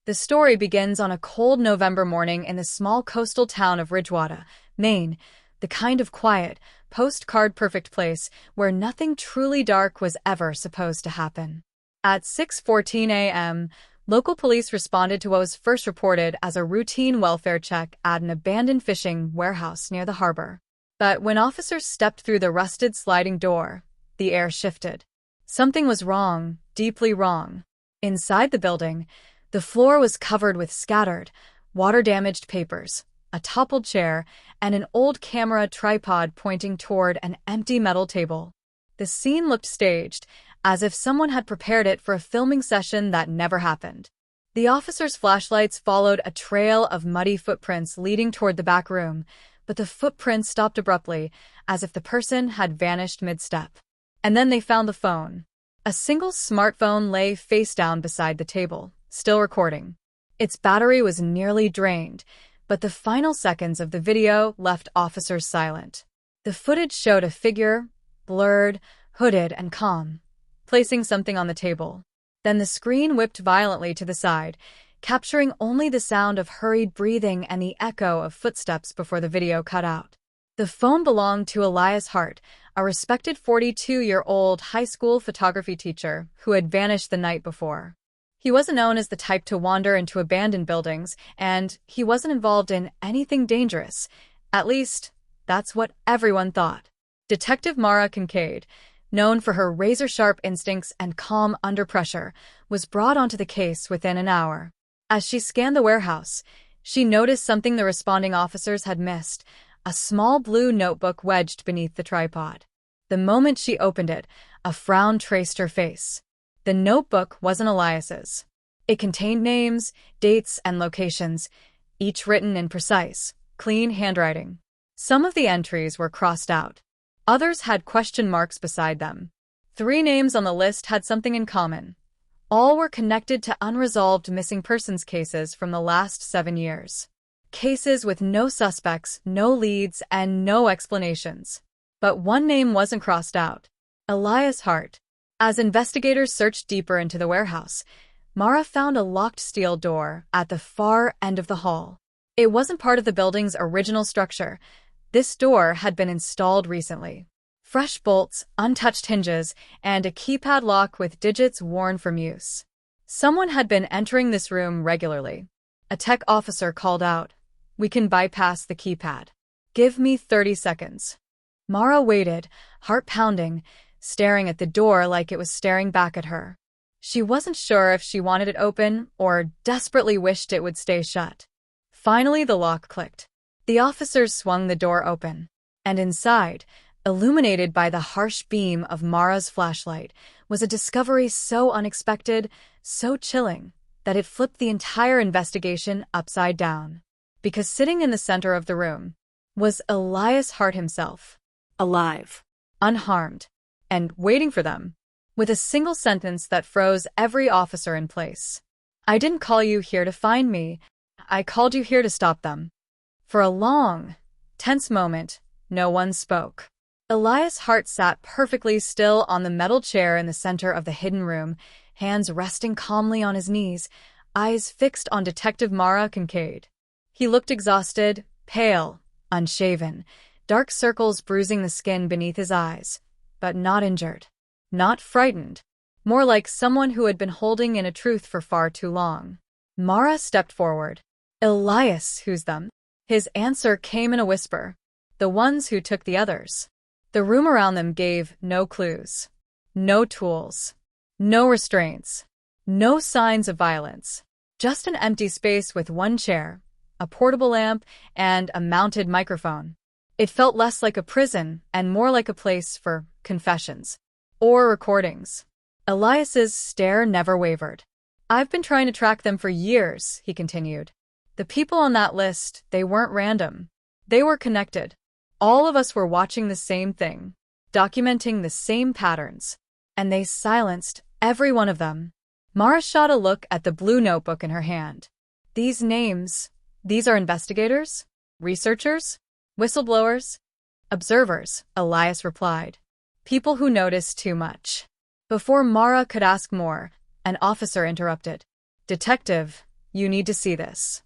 The story begins on a cold November morning in the small coastal town of Ridgewater, Maine, the kind of quiet, postcard-perfect place where nothing truly dark was ever supposed to happen. At 6:14 a.m., local police responded to what was first reported as a routine welfare check at an abandoned fishing warehouse near the harbor. But when officers stepped through the rusted sliding door, the air shifted. Something was wrong, deeply wrong. Inside the building, the floor was covered with scattered, water-damaged papers, a toppled chair, and an old camera tripod pointing toward an empty metal table. The scene looked staged, as if someone had prepared it for a filming session that never happened. The officers' flashlights followed a trail of muddy footprints leading toward the back room, but the footprints stopped abruptly, as if the person had vanished mid-step. And then they found the phone. A single smartphone lay face down beside the table, still recording. Its battery was nearly drained, but the final seconds of the video left officers silent. The footage showed a figure, blurred, hooded, and calm, placing something on the table. Then the screen whipped violently to the side, capturing only the sound of hurried breathing and the echo of footsteps before the video cut out. The phone belonged to Elias Hart, a respected 42-year-old high school photography teacher who had vanished the night before. He wasn't known as the type to wander into abandoned buildings, and he wasn't involved in anything dangerous. At least, that's what everyone thought. Detective Mara Kincaid, known for her razor-sharp instincts and calm under pressure, was brought onto the case within an hour. As she scanned the warehouse, she noticed something the responding officers had missed: a small blue notebook wedged beneath the tripod. The moment she opened it, a frown traced her face. The notebook wasn't Elias's. It contained names, dates, and locations, each written in precise, clean handwriting. Some of the entries were crossed out. Others had question marks beside them. 3 names on the list had something in common. All were connected to unresolved missing persons cases from the last 7 years. Cases with no suspects, no leads, and no explanations. But one name wasn't crossed out: Elias Hart. As investigators searched deeper into the warehouse, Mara found a locked steel door at the far end of the hall. It wasn't part of the building's original structure. This door had been installed recently. Fresh bolts, untouched hinges, and a keypad lock with digits worn from use. Someone had been entering this room regularly. A tech officer called out, "We can bypass the keypad. Give me 30 seconds." Mara waited, heart pounding, staring at the door like it was staring back at her. She wasn't sure if she wanted it open or desperately wished it would stay shut. Finally, the lock clicked. The officers swung the door open, and inside, illuminated by the harsh beam of Mara's flashlight, was a discovery so unexpected, so chilling, that it flipped the entire investigation upside down. Because sitting in the center of the room was Elias Hart himself, alive, unharmed, and waiting for them, with a single sentence that froze every officer in place. "I didn't call you here to find me. I called you here to stop them." For a long, tense moment, no one spoke. Elias Hart sat perfectly still on the metal chair in the center of the hidden room, hands resting calmly on his knees, eyes fixed on Detective Mara Kincaid. He looked exhausted, pale, unshaven, dark circles bruising the skin beneath his eyes, but not injured, not frightened, more like someone who had been holding in a truth for far too long. Mara stepped forward. "Elias, who's them?" His answer came in a whisper. "The ones who took the others." The room around them gave no clues, no tools, no restraints, no signs of violence. Just an empty space with one chair, a portable lamp, and a mounted microphone. It felt less like a prison and more like a place for confessions or recordings. Elias's stare never wavered. "I've been trying to track them for years," he continued. "The people on that list, they weren't random. They were connected. All of us were watching the same thing, documenting the same patterns, and they silenced every one of them." Mara shot a look at the blue notebook in her hand. "These names, these are investigators? Researchers? Whistleblowers?" "Observers," Elias replied. "People who notice too much." Before Mara could ask more, an officer interrupted. "Detective, You need to see this."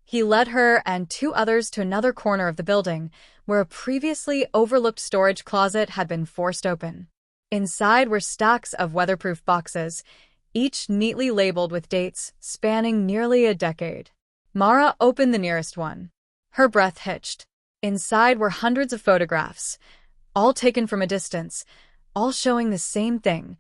He led her and two others to another corner of the building, where a previously overlooked storage closet had been forced open. Inside were stacks of weatherproof boxes, each neatly labeled with dates spanning nearly a decade. Mara opened the nearest one. Her breath hitched. Inside were hundreds of photographs, all taken from a distance, all showing the same thing: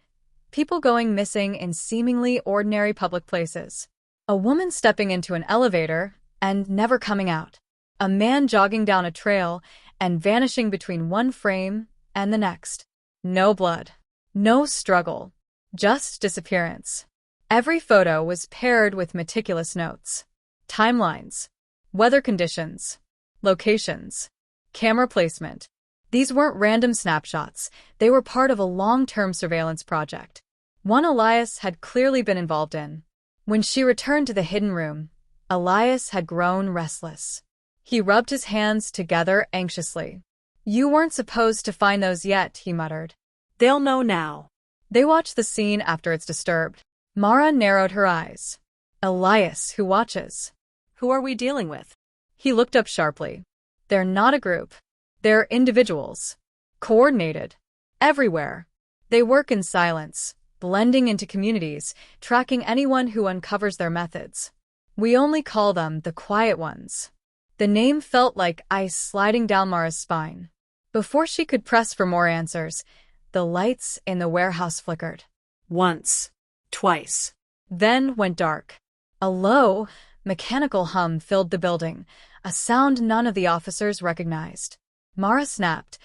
people going missing in seemingly ordinary public places. A woman stepping into an elevator and never coming out. A man jogging down a trail and vanishing between one frame and the next. No blood. No struggle. Just disappearance. Every photo was paired with meticulous notes. Timelines. Weather conditions. Locations. Camera placement. These weren't random snapshots. They were part of a long-term surveillance project. One Elias had clearly been involved in. When she returned to the hidden room, Elias had grown restless. He rubbed his hands together anxiously. "You weren't supposed to find those yet," he muttered. "They'll know now." They watched the scene after it's disturbed. Mara narrowed her eyes. Elias, who watches? Who are we dealing with? He looked up sharply. They're not a group. They're individuals. Coordinated. Everywhere. They work in silence, blending into communities, tracking anyone who uncovers their methods. We only call them the quiet ones. The name felt like ice sliding down Mara's spine. Before she could press for more answers, the lights in the warehouse flickered. Once. Twice. Then went dark. A low, mechanical hum filled the building, a sound none of the officers recognized. Mara snapped.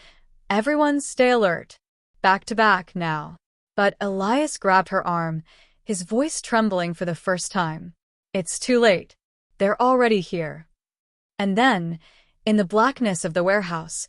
"Everyone stay alert. Back to back now." But Elias grabbed her arm, his voice trembling for the first time. "It's too late. They're already here." And then, in the blackness of the warehouse,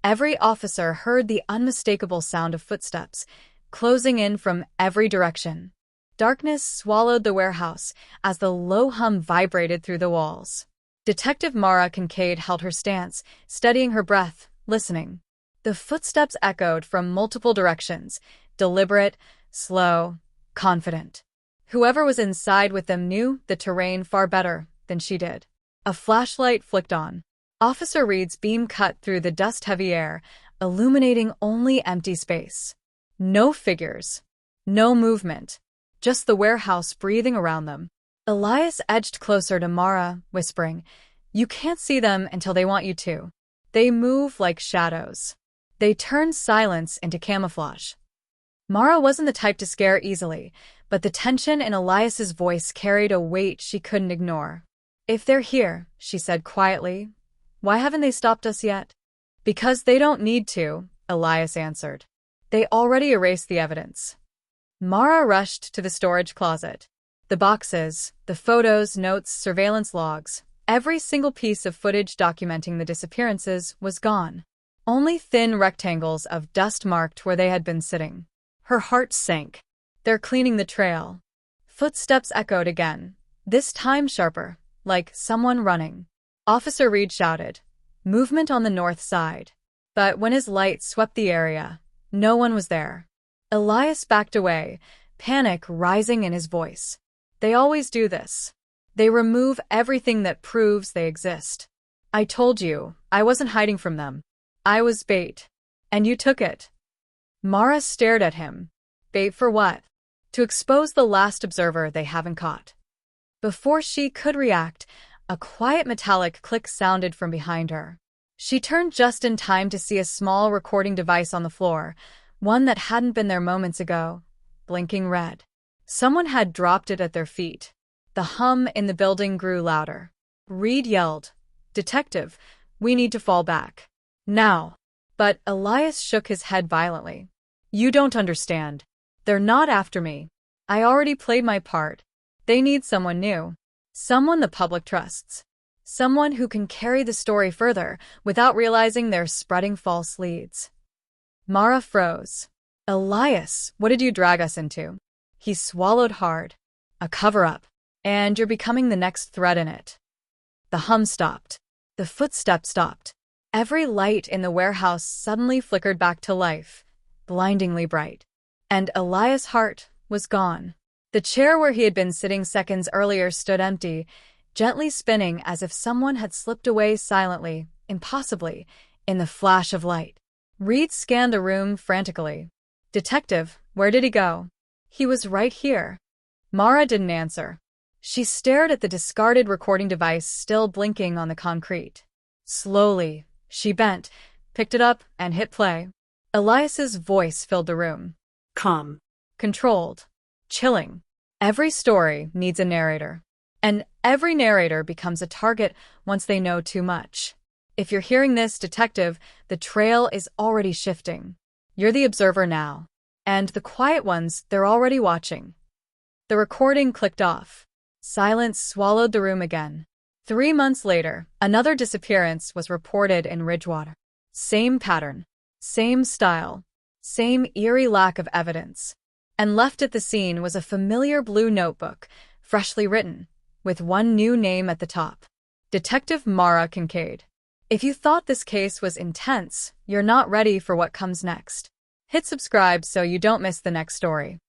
every officer heard the unmistakable sound of footsteps, closing in from every direction. Darkness swallowed the warehouse as the low hum vibrated through the walls. Detective Mara Kincaid held her stance, steadying her breath, listening. The footsteps echoed from multiple directions, deliberate, slow, confident. Whoever was inside with them knew the terrain far better than she did. A flashlight flicked on. Officer Reed's beam cut through the dust-heavy air, illuminating only empty space. No figures. No movement. Just the warehouse breathing around them. Elias edged closer to Mara, whispering, "You can't see them until they want you to. They move like shadows. They turn silence into camouflage." Mara wasn't the type to scare easily, but the tension in Elias's voice carried a weight she couldn't ignore. "If they're here," she said quietly, "why haven't they stopped us yet?" "Because they don't need to," Elias answered. "They already erased the evidence." Mara rushed to the storage closet. The boxes, the photos, notes, surveillance logs, every single piece of footage documenting the disappearances was gone. Only thin rectangles of dust marked where they had been sitting. Her heart sank. "They're cleaning the trail." Footsteps echoed again, this time sharper, like someone running. Officer Reed shouted, "Movement on the north side." But when his light swept the area, no one was there. Elias backed away, panic rising in his voice. "They always do this. They remove everything that proves they exist. I told you, I wasn't hiding from them. I was bait. And you took it." Mara stared at him. Bait for what? To expose the last observer they haven't caught. Before she could react, a quiet metallic click sounded from behind her. She turned just in time to see a small recording device on the floor, one that hadn't been there moments ago, blinking red. Someone had dropped it at their feet. The hum in the building grew louder. Reed yelled, "Detective, we need to fall back. Now." But Elias shook his head violently. "You don't understand. They're not after me. I already played my part. They need someone new. Someone the public trusts. Someone who can carry the story further without realizing they're spreading false leads." Mara froze. "Elias, what did you drag us into?" He swallowed hard. "A cover-up. And you're becoming the next thread in it." The hum stopped. The footsteps stopped. Every light in the warehouse suddenly flickered back to life, blindingly bright. And Elias' heart was gone. The chair where he had been sitting seconds earlier stood empty, gently spinning as if someone had slipped away silently, impossibly, in the flash of light. Reed scanned the room frantically. "Detective, where did he go?" "He was right here." Mara didn't answer. She stared at the discarded recording device still blinking on the concrete. Slowly, she bent, picked it up, and hit play. Elias's voice filled the room. Calm. Controlled. Chilling. Every story needs a narrator. And every narrator becomes a target once they know too much. If you're hearing this, detective, the trail is already shifting. You're the observer now. And the quiet ones, they're already watching. The recording clicked off. Silence swallowed the room again. 3 months later, another disappearance was reported in Ridgewater. Same pattern. Same style. Same eerie lack of evidence. And left at the scene was a familiar blue notebook, freshly written, with one new name at the top. Detective Mara Kincaid. If you thought this case was intense, you're not ready for what comes next. Hit subscribe so you don't miss the next story.